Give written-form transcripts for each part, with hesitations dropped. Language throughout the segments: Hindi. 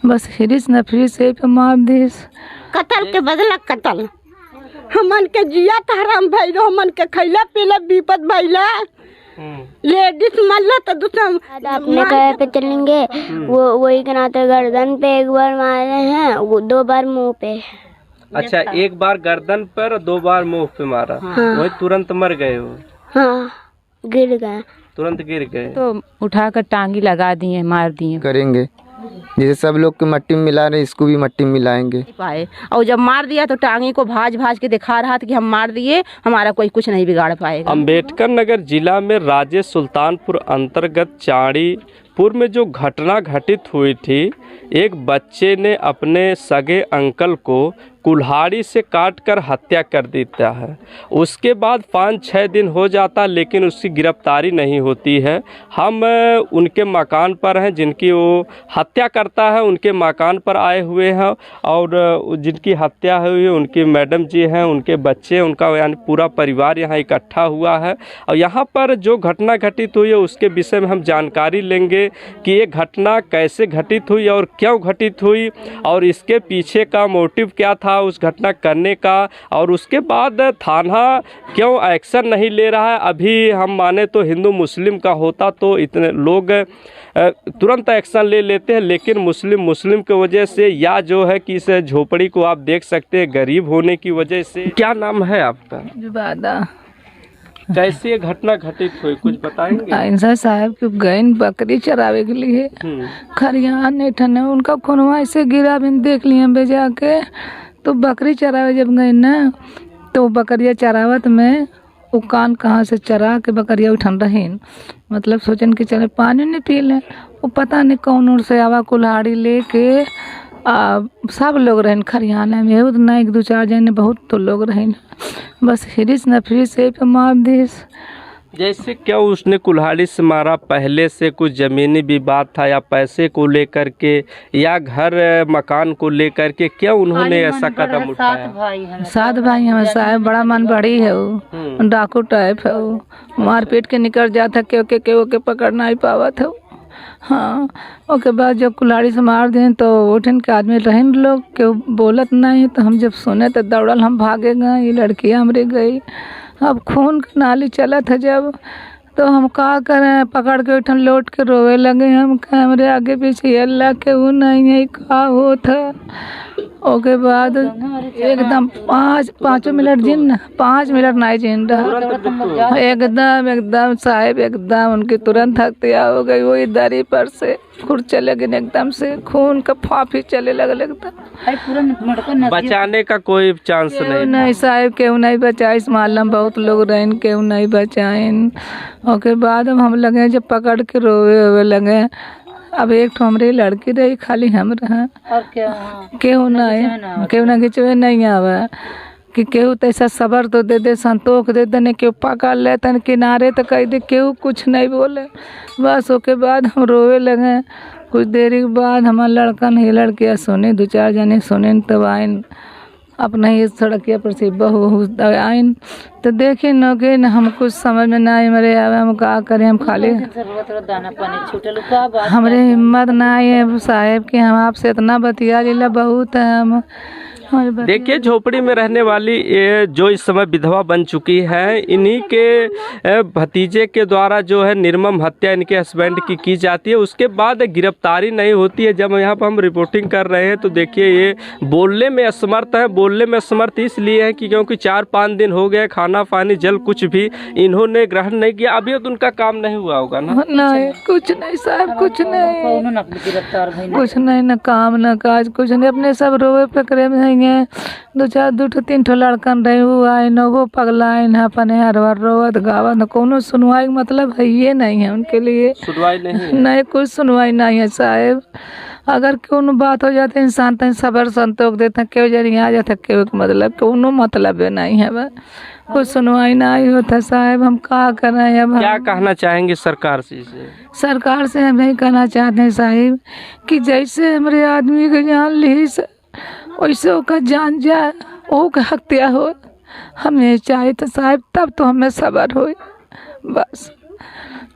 बस हिरिस नफरी से पे मार दिस। कतल के बदला कतल हमन के जिया हराम भइलो, हमन के खैला पीला विपद भइला। लेडीज मल्ला तो दूसरा अपने कहे पे चलेंगे। वो वही के नाते गर्दन पे एक बार मारे हैं, वो 2 बार मुंह पे। अच्छा, एक बार गर्दन पर और 2 बार मुंह पे मारा। हाँ। वही तुरंत मर गए हो? हाँ, गिर गए, तुरंत गिर गए। तो उठाकर टांगी लगा दिए, मार दिए। करेंगे जैसे सब लोग की मट्टी में मिला रहे, इसको भी मट्टी में मिलाएंगे। पाए और जब मार दिया तो टांगी को भाज भाज के दिखा रहा था कि हम मार दिए, हमारा कोई कुछ नहीं बिगाड़ पाएगा। अम्बेडकर नगर जिला में राज्य सुल्तानपुर अंतर्गत चाड़ीपुर में जो घटना घटित हुई थी, एक बच्चे ने अपने सगे अंकल को कुल्हाड़ी से काटकर हत्या कर देता है। उसके बाद 5-6 दिन हो जाता, लेकिन उसकी गिरफ्तारी नहीं होती है। हम उनके मकान पर हैं, जिनकी वो हत्या करता है उनके मकान पर आए हुए हैं, और जिनकी हत्या हुई है उनकी मैडम जी हैं, उनके बच्चे, उनका यानी पूरा परिवार यहाँ इकट्ठा हुआ है। और यहाँ पर जो घटना घटित हुई है उसके विषय में हम जानकारी लेंगे कि ये घटना कैसे घटित हुई और क्यों घटित हुई, और इसके पीछे का मोटिव क्या था उस घटना करने का, और उसके बाद थाना क्यों एक्शन नहीं ले रहा है। अभी हम माने तो हिंदू मुस्लिम का होता तो इतने लोग तुरंत एक्शन ले लेते हैं, लेकिन मुस्लिम की वजह से, या जो है कि इस झोपड़ी को आप देख सकते हैं गरीब होने की वजह से। क्या नाम है आपका? जुबादा। कैसे ये घटना घटित हुई, कुछ बताएंगे? इंसा साहब के गए बकरी चरावे के लिए खरियान नहीं ठने, उनका खुनवा ऐसे गिरा, बिन देख लिए बेजा के। तो बकरी चरावे जब गए ना, तो बकरिया चरावत में वो कान कहाँ से चरा के बकरिया उठन रही, मतलब सोचन कि चले पानी नहीं पी लें। वो पता नहीं कौन और से आवा कुल्हाड़ी लेके सब लोग रहन खरियाना में, वो ना 1-2-4 जने, बहुत तो लोग रहन। बस हिरिस नफरी से पे मार दिस। जैसे क्या उसने कुल्हाड़ी से मारा, पहले से कुछ ज़मीनी विवाद था, या पैसे को लेकर के, या घर मकान को लेकर के, क्या उन्होंने ऐसा कदम उठाया? 7 भाई हमारे साहब, बड़ा मन बड़ी है वो, डाकू टाइप है वो, मारपीट के निकल जाता, केव के पकड़ नहीं पावा था। हाँ, उसके बाद जब कुल्हाड़ी से मार दें तो उठन के आदमी रहन लोग क्यों बोलत नहीं, तो हम जब सुने तो दौड़ल हम भागे गए। ये लड़कियाँ हमरे गई, अब खून की नाली चला था जब, तो हम का करें, पकड़ के उठन लौट के रोवे लगे। हम हमरे आगे पीछे अल्लाह के वो नहीं है का हो था। ओके बाद एकदम 5 मिनट जिन 5 मिनट नहीं जिन रहा, एकदम साहब, एकदम उनकी तुरंत हत्या हो गई। वही दरी पर से खुर चले गए, एकदम से खून का फाफी चले लगे एकदम। बचाने का कोई चांस नहीं साहब, क्यों नहीं बचाए, इस मोहल्ला में बहुत लोग रहे, क्यों नहीं बचाए। ओके बाद हम लगे जब पकड़ के रोवे लगे। अब एक तो हमारी लड़की रही, खाली हम रहा, और क्यों ना खिंचवे नहीं आवा कि केहू तो ऐसा सबर तो दे संतोष दे देने, क्यों पकड़ ले तन किनारे तो कह दे, केहू कुछ नहीं बोले। बस उसके बाद हम रोवे लगे। कुछ देर के बाद हमारा लड़का नहीं, लड़कियाँ सुने, 2-4 जने सुने, तब आइन अपना ही सड़किया पर से बहू आइन, तो देखे न के न हम कुछ समझ में ना मरे आवे, हम का करें। हम खाली हमरे हिम्मत ना है साहेब कि हम आपसे इतना बतिया लीला बहुत है। हम देखिए, झोपड़ी में रहने वाली ये जो इस समय विधवा बन चुकी है, इन्हीं के भतीजे के द्वारा जो है निर्मम हत्या इनके हस्बैंड की जाती है। उसके बाद गिरफ्तारी नहीं होती है। जब यहाँ पर हम रिपोर्टिंग कर रहे हैं तो देखिए ये बोलने में असमर्थ है। बोलने में असमर्थ इसलिए है कि क्योंकि 4-5 दिन हो गए, खाना पानी जल कुछ भी इन्होंने ग्रहण नहीं किया। अभी तो उनका काम नहीं हुआ होगा ना? नहीं, कुछ नहीं साहब, कुछ नहीं, कुछ नहीं, न काम न काज, कुछ नहीं। अपने सब रोवे पकड़े में 2-3 लड़कन रहे हुआ है न, वो पगला है न, अपने हर बार रोवत गावत, कोनो सुनवाई मतलब है ये नहीं है उनके लिए। सुनवाई नहीं, कुछ सुनवाई नहीं है साहब। अगर कोनो बात हो जाते इंसान तो सबर संतोष देते, क्यों जरिए आ जाता, क्यों मतलब कोनो मतलब नहीं है। वह कुछ सुनवाई नहीं होता साहब। हम क्या कर रहे हैं? अब क्या कहना चाहेंगे सरकार से? सरकार से हम यही कहना चाहते हैं साहब कि जैसे हमारे आदमी की जान ली वैसे ओका जान जाए, ओका हत्या हो। हमें चाहिए तो साहब तब तो हमें सबर हो। बस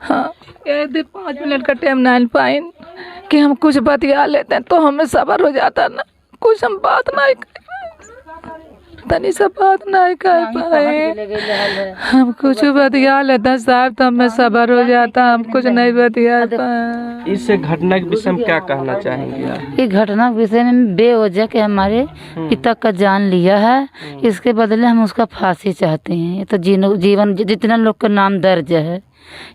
हाँ, यदि 5 मिनट का टाइम ना पाए कि हम कुछ बतिया लेते हैं तो हमें सब्र हो जाता ना, कुछ हम बात नहीं तनी सब बात नहीं कर पाए, हम कुछ बतिया लेते हैं साहब तो हमें सब्र हो जाता, हम कुछ नहीं बतिया पाए। इस घटना के विषय में क्या कहना चाहेंगे आप? ये घटना के विषय में बेवजह के हमारे पिता का जान लिया है, इसके बदले हम उसका फांसी चाहते हैं। ये तो जीवन जितना लोग का नाम दर्ज है,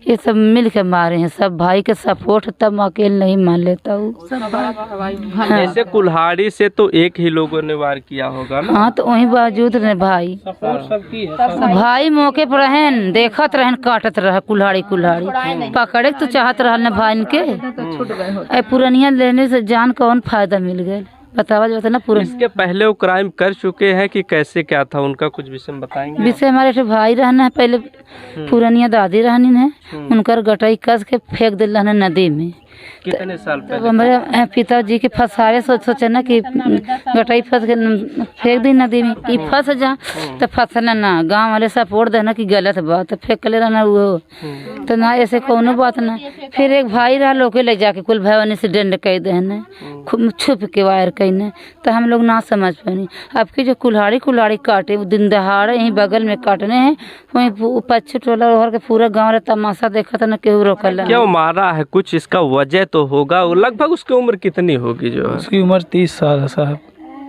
ये सब मिल के मारे हैं, सब भाई के सपोर्ट, तब अकेले नहीं मान लेता हूँ। जैसे कुल्हाड़ी से तो एक ही लोगों ने वार किया होगा ना? हाँ, तो वही बावजूद ने भाई मौके पर रहन, देखत रहन, काटत रह कुल्हाड़ी पकड़े तो चाहत रहन भाई के, पुरनिया लेने से जान कौन फायदा मिल गया बतावा जाता ना पूरा। इसके पहले वो क्राइम कर चुके हैं कि कैसे क्या था उनका कुछ विषय बताएंगे? विषय हमारे भाई रहना है, पहले पुरानिया दादी रहनी है, उनकर गटाई कस के फेंक दिल नदी में। कितने साल पहले? हमारे पिताजी के फंसारे सोचे ना कि गटाई फंस के फेंक दी नदी में, ये फंस जा तो फंसना ना, गांव वाले सपोर्ट देना कि गलत बात फेंक ले रहना वो, तो ना ऐसे कोनो बात ना। फिर एक भाई रहा लोग ले जाके कुल भैवानी से डेंड कह देने, छुप के वायर कहने, तो हम लोग ना समझ पानी। आपकी जो कुल्हाड़ी काटे दिन दहाड़े यहीं बगल में काटने हैं, वहीं पच्चू टोला ओहर के पूरा गाँव रे तमाशा देखा था ना, केहू रोकल। क्यों मारा है, कुछ इसका वजह तो होगा? लगभग उसकी उम्र कितनी होगी? जो है उसकी उम्र 30 साल है साहब।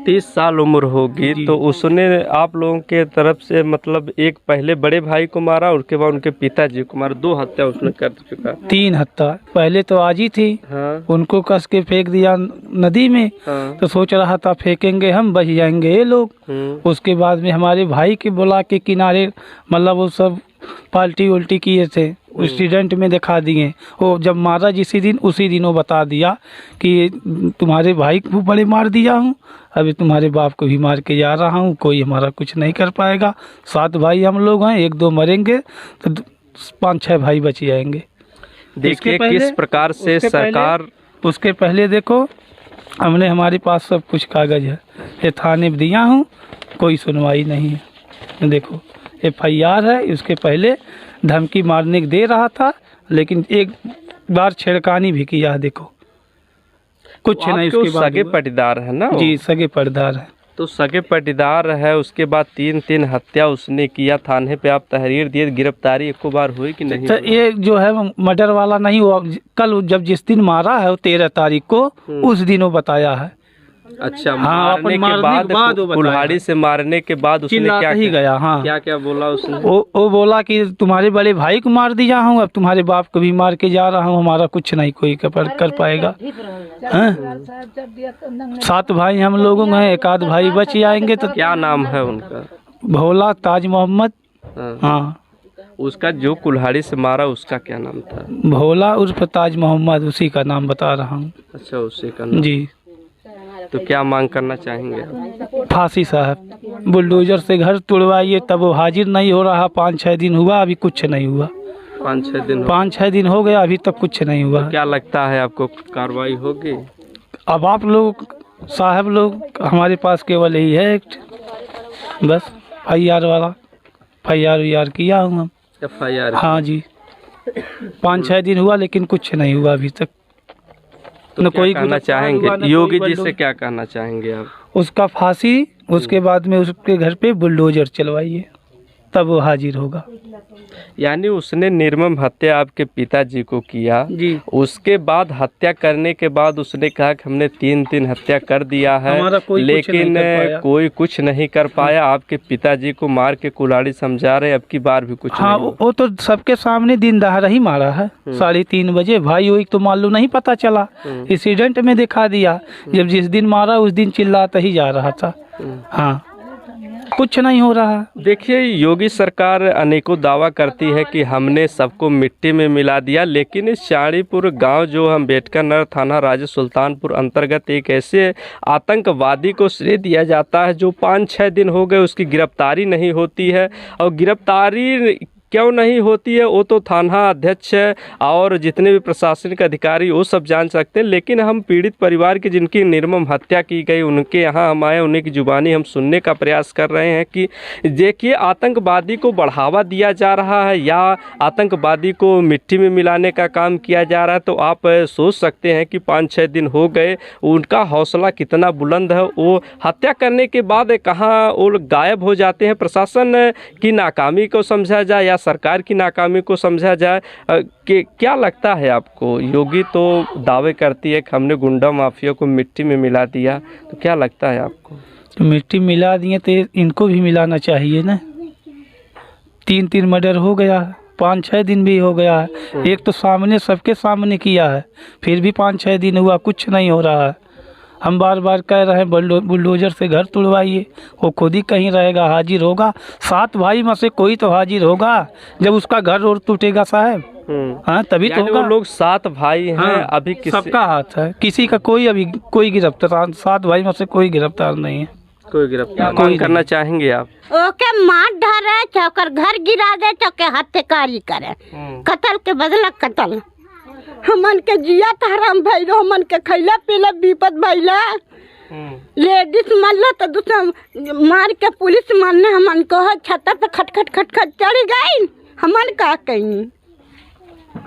30 साल उम्र होगी। तो उसने आप लोगों के तरफ से मतलब एक पहले बड़े भाई को मारा, उसके बाद उनके पिताजी को मारा, 2 हत्या उसने कर चुका। 3 हत्या पहले तो आज ही थी। हाँ। उनको कस के फेंक दिया नदी में। हाँ। तो सोच रहा था फेंकेंगे हम, बच जाएंगे ये लोग। उसके बाद में हमारे भाई के बुला के किनारे, मतलब वो सब पाल्टी उल्टी किए थे, एक्सीडेंट में दिखा दिए। वो जब मारा उसी दिन वो बता दिया कि तुम्हारे भाई को बड़े मार दिया हूँ, अभी तुम्हारे बाप को भी मार के जा रहा हूँ, कोई हमारा कुछ नहीं कर पाएगा। 7 भाई हम लोग हैं, 1-2 मरेंगे तो 5-6 भाई बच जाएंगे। देखिए किस प्रकार से सरकार। उसके पहले देखो, हमने हमारे पास सब कुछ कागज है, ये थाने में दिया हूँ, कोई सुनवाई नहीं है। देखो FIR है, उसके पहले धमकी मारने दे रहा था, लेकिन एक बार छेड़खानी भी किया है। देखो कुछ नहीं। उसके बाद सगे पटीदार है ना? जी, सगे पटीदार है। तो सगे पटीदार है, उसके बाद 3 हत्या उसने किया। थाने पे आप तहरीर दिए, गिरफ्तारी एको बार हुई कि नहीं? तो ये जो है मर्डर वाला नहीं हुआ। कल जब जिस दिन मारा है, वो 13 तारीख को, उस दिन वो बताया है। अच्छा, हाँ, मारने के बाद कुल्हाड़ी से मारने के बाद उसने क्या ही गया। हाँ, क्या बोला उसने? वो बोला कि तुम्हारे बड़े भाई को मार दिया हूँ, अब तुम्हारे बाप को भी मार के जा रहा हूँ, हमारा कुछ नहीं कोई कर पाएगा। 7 भाई हम लोगों हैं, 1 आध भाई बच जाएंगे। तो क्या नाम है उनका? भोला ताज मोहम्मद। हाँ, उसका जो कुल्हाड़ी से मारा उसका क्या नाम था? भोला उर्फ ताज मोहम्मद, उसी का नाम बता रहा हूँ। अच्छा, उसी का नाम। जी। तो क्या मांग करना चाहेंगे? फांसी साहब, बुलडोजर से घर तोड़वाइए, तब वो हाजिर नहीं हो रहा। 5-6 दिन हुआ, अभी कुछ नहीं हुआ। 5-6 दिन हो गया, अभी तक कुछ नहीं हुआ। तो क्या लगता है आपको, कार्रवाई होगी? अब आप लोग साहब लोग, हमारे पास केवल यही है एक, बस FIR वाला, FIR किया हूँ हम। FIR? हाँ जी। 5-6 दिन हुआ, लेकिन कुछ नहीं हुआ अभी तक। तो क्या कहना चाहेंगे योगी जी से, क्या कहना चाहेंगे आप? उसका फांसी, उसके बाद में उसके घर पे बुलडोजर चलवाइए, तब वो हाजिर होगा। यानी उसने निर्मम हत्या आपके पिताजी को किया जी। उसके बाद हत्या करने के बाद उसने कहा कि हमने 3 हत्या कर दिया है, लेकिन कोई कुछ नहीं कर पाया। आपके पिताजी को मार के कुल्हाड़ी समझा रहे, अब की बार भी कुछ हाँ, नहीं। वो तो सबके सामने दिन दहाड़ा ही मारा है। 3:30 बजे भाई वही तो मालूम नहीं पता चला, एक्सीडेंट में दिखा दिया। जब जिस दिन मारा उस दिन चिल्लाता ही जा रहा था। हाँ, कुछ नहीं हो रहा। देखिए, योगी सरकार अनेकों दावा करती है कि हमने सबको मिट्टी में मिला दिया, लेकिन इस चाड़ीपुर गांव जो अम्बेडकर नगर थाना राज्य सुल्तानपुर अंतर्गत एक ऐसे आतंकवादी को श्रेय दिया जाता है जो 5-6 दिन हो गए उसकी गिरफ्तारी नहीं होती है। और गिरफ्तारी क्यों नहीं होती है वो तो थाना अध्यक्ष और जितने भी प्रशासनिक अधिकारी वो सब जान सकते हैं, लेकिन हम पीड़ित परिवार की जिनकी निर्मम हत्या की गई उनके यहाँ हम आए, उन्हीं की जुबानी हम सुनने का प्रयास कर रहे हैं कि देखिए आतंकवादी को बढ़ावा दिया जा रहा है या आतंकवादी को मिट्टी में मिलाने का काम किया जा रहा है। तो आप सोच सकते हैं कि 5-6 दिन हो गए, उनका हौसला कितना बुलंद है। वो हत्या करने के बाद कहाँ वो गायब हो जाते हैं। प्रशासन की नाकामी को समझा जाए या सरकार की नाकामी को समझा जाए, कि क्या लगता है आपको? योगी तो दावे करती है कि हमने गुंडा माफिया को मिट्टी में मिला दिया, तो क्या लगता है आपको? तो मिट्टी मिला दिए तो इनको भी मिलाना चाहिए ना। 3 मर्डर हो गया है, 5-6 दिन भी हो गया है। एक तो सामने सबके सामने किया है, फिर भी 5-6 दिन हुआ, कुछ नहीं हो रहा है। हम बार बार कह रहे हैं बुलडोजर से घर तुड़वाइए, वो खुद ही कहीं रहेगा, हाजिर होगा। 7 भाई में से कोई तो हाजिर होगा जब उसका घर और टूटेगा साहब। हाँ तभी तो होगा। वो लोग 7 भाई हैं। हाँ, अभी सबका हाथ है, किसी का कोई अभी कोई गिरफ्तार, 7 भाई में से कोई गिरफ्तार नहीं है। कोई गिरफ्तार कोई करना चाहेंगे आप? ओके मार धरे, चौकर घर गिरा दे, चौके हत्याकारी करे, कत्ल के बदला कत्ल। हमन के जिया हराम भइलो, हमन के खैला पीला विपद भइला। लेडीज मरलो तो दूसरा मार के पुलिस मारने हमन को छत पे खटखट खटखट चढ़ गई। हमन का कहीं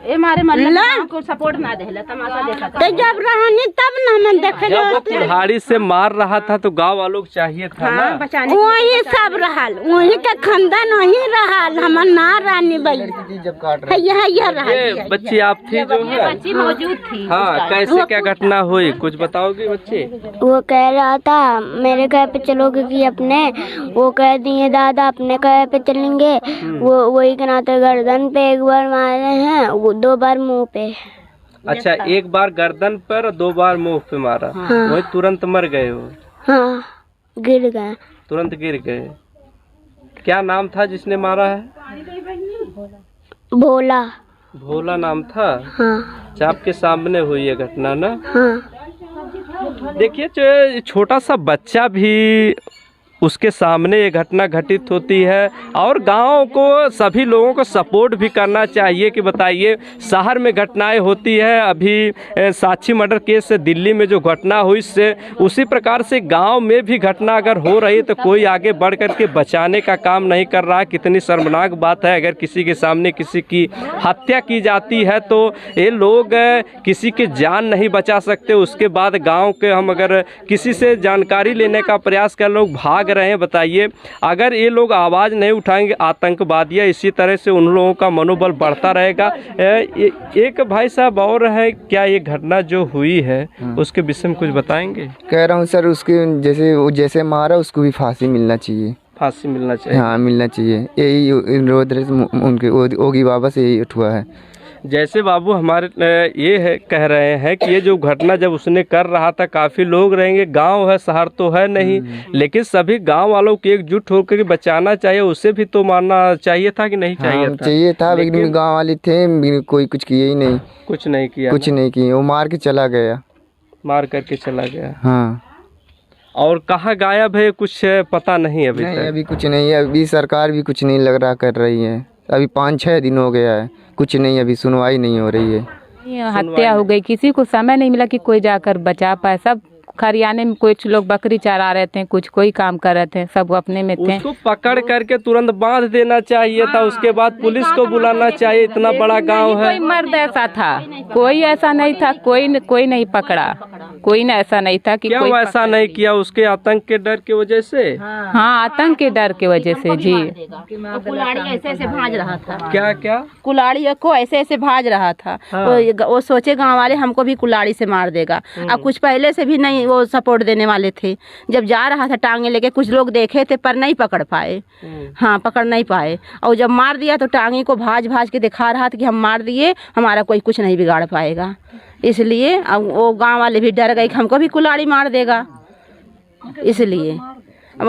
ए मारे मल्ला को सपोर्ट ना देला, तमाशा देखा तो जब रहनी तब ना हमन देखे। जब वो कुल्हाड़ी से मार रहा था तो गांव वालों को चाहिए था ना बचाने। वही सब रहल, वही के खानदान वही रहल, हमन ना रानी बई ये बच्ची आप थी जो बच्ची मौजूद थी। हाँ, कैसे क्या घटना हुई कुछ बताओगे बच्चे? वो कह रहा था मेरे कहे पे चलोगे कि अपने, वो कह दिए दादा अपने कहे पे चलेंगे। वो वही के नाते गर्दन पे एक बार मारे हैं, वो 2 बार मुंह पे। अच्छा, एक बार गर्दन पर और 2 बार मुंह पे मारा। वही तुरंत मर गए हो? हाँ गिर गए, तुरंत गिर गए। क्या नाम था जिसने मारा है? भोला। भोला नाम था। हाँ अच्छा, आपके सामने हुई है घटना ना? हाँ। देखिए जो छोटा सा बच्चा भी उसके सामने ये घटना घटित होती है और गांव को सभी लोगों को सपोर्ट भी करना चाहिए कि बताइए शहर में घटनाएं होती है। अभी साक्षी मर्डर केस दिल्ली में जो घटना हुई से उसी प्रकार से गांव में भी घटना अगर हो रही है तो कोई आगे बढ़ कर के बचाने का काम नहीं कर रहा है। कितनी शर्मनाक बात है, अगर किसी के सामने किसी की हत्या की जाती है तो ये लोग किसी की जान नहीं बचा सकते। उसके बाद गाँव के हम अगर किसी से जानकारी लेने का प्रयास कर लोग भाग रहे हैं। बताइए अगर ये लोग आवाज़ नहीं उठाएंगे आतंकवादियाँ, इसी तरह से उन लोगों का मनोबल बढ़ता रहेगा। एक भाई साहब और है, क्या ये घटना जो हुई है उसके विषय में कुछ बताएंगे? कह रहा हूँ सर, उसके जैसे मारा उसको भी फांसी मिलना चाहिए। फांसी मिलना चाहिए? हाँ, मिलना चाहिए। यही रोज उनके ओगी बाबा से यही उठा है। जैसे बाबू हमारे ये है कह रहे हैं कि ये जो घटना जब उसने कर रहा था काफ़ी लोग रहेंगे, गांव है शहर तो है नहीं, लेकिन सभी गांव वालों को एकजुट होकर बचाना चाहिए। उसे भी तो मारना चाहिए था कि नहीं चाहिए था? चाहिए था, लेकिन गांव वाले थे, कोई कुछ किए ही नहीं। कुछ नहीं किया? कुछ नहीं किया, वो मार के चला गया। मार करके चला गया? हाँ। और कहाँ गायब है कुछ पता नहीं अभी तक? अभी कुछ नहीं है, अभी सरकार भी कुछ नहीं लग रहा कर रही है। अभी 5-6 दिन हो गया है, कुछ नहीं, अभी सुनवाई नहीं हो रही है। हत्या हो गई, किसी को समय नहीं मिला कि कोई जाकर बचा पाए। सब खरियाने में कुछ लोग बकरी चरा रहे थे, कुछ कोई काम कर रहे थे, सब अपने में थे। उसको पकड़ करके तुरंत बांध देना चाहिए था। उसके बाद पुलिस को बुलाना चाहिए, इतना बड़ा गांव है। कोई मर्द ऐसा था, कोई ऐसा नहीं था, कोई नहीं पकड़ा, कोई ना ऐसा नहीं था कि क्यों कोई ऐसा नहीं किया? उसके आतंक के डर की वजह से? हाँ, आतंक के डर की वजह से जी। कुल्हाड़ी ऐसे ऐसे भाज रहा था। क्या क्या? कुल्हाड़ी को ऐसे ऐसे भाज रहा था। वो सोचे गांव वाले हमको भी कुल्हाड़ी से मार देगा। अब कुछ पहले से भी नहीं वो सपोर्ट देने वाले थे। जब जा रहा था टांगे लेके, कुछ लोग देखे थे पर नहीं पकड़ पाए। हाँ, पकड़ नहीं पाए। और जब मार दिया तो टांगे को भाज भाज के दिखा रहा था कि हम मार दिए, हमारा कोई कुछ नहीं बिगाड़ पाएगा। इसलिए अब वो गांव वाले भी डर गए कि हमको भी कुल्हाड़ी मार देगा, इसलिए अब